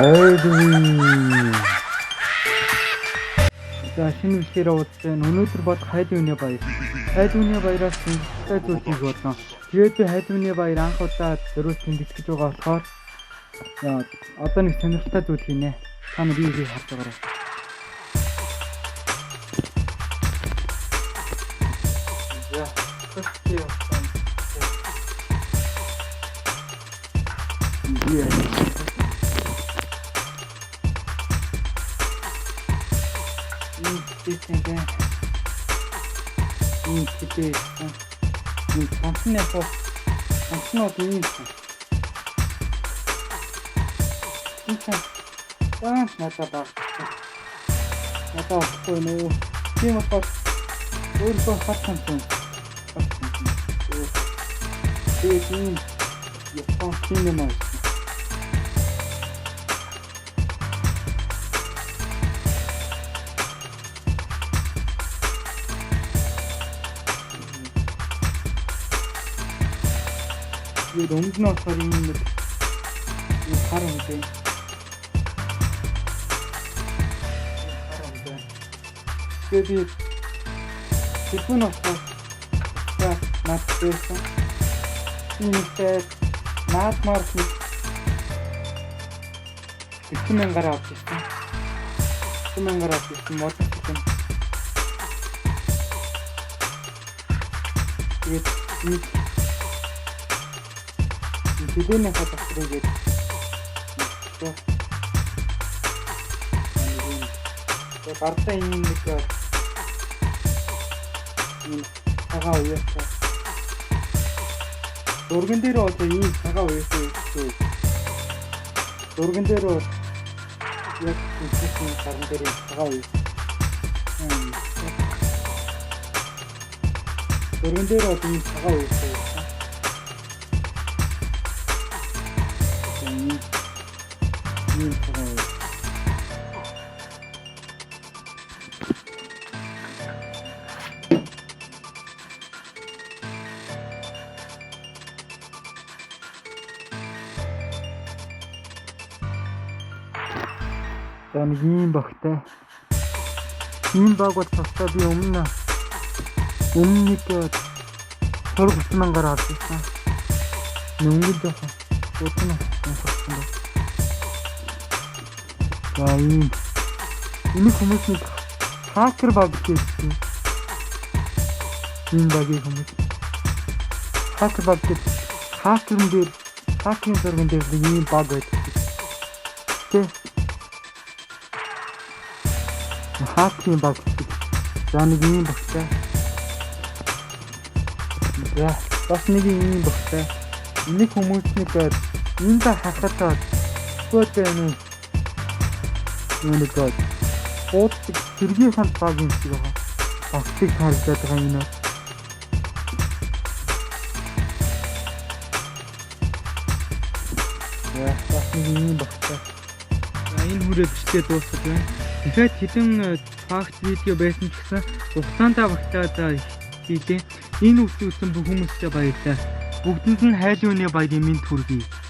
Хайдвин. За шинэ үгээр уулзсан. Өнөөдөр бол Хайдвины баяр. Хайдвины баяраас тэмдэглэтэй зүйл хийж болно. Тэгээд би Хайдвины баяр анх удаа зөрүүл тэмдэглэж байгаа болохоор одоо нэг сонирхолтой зүйл хийнэ. Та нар юу хийж харж байгаарай. За, хэвчээ явсан. Тэсэнтэй. Тэтэй. Компанинаас компаниуд ийм. Надад нөө тийм болохоор өөрөө хатсан юм. Тэгээд япон кино ये 롱드나 서리는 이 사람인데 그게 기쁜 없어 자 맞대서 이제 나트마르키 기쁘면 가라 없겠어 기쁘면 가라 없겠어 뭐 어떻게 Тэдний хатах хэрэгэд. Тэгээд гартаа юм нэг цагаан уяасаа. Дурган дээр одоо ийм цагаан уяасаа өгсөн. Дурган дээр яг тийм цагаан дээр цагаан уяасаа. Дурган дээр одоо ийм цагаан уяасаа. За нэг юм багтай. Ийм баг бол тастаа би өмнө нэг сургууль мянгаар авчихсан. Нүнгэл яхан. Утна. За ийм хүмүүс нэг хакер баг гэсэн. Энэ багийн хүмүүс. Хакер баг гэдэг. Хакерын дээр хакерын зурган дээр ийм баг байдаг. Тэ хакерын баг. За нэг ийм багтай. За бас нэг ийм багтай. Нэг хүмүүс нэг энэ хахатаад гоотэй нэг гоо. От зэргийн ханд баг юм шиг байгаа. Багтыг харж байгаа юм уу? Яа, бас нэг юм багтай. За энэ хүрээ бичлээ дуусгаж байна. Дахиад хэдэн факт видео байсан ч гэсэн хугацаандаа багтаад хийлээ. Энэ үйл үзсэн бүх хүмүүстээ баярлалаа. Бүгдэнд нь Хайдвины баярын мэнд хүргэе.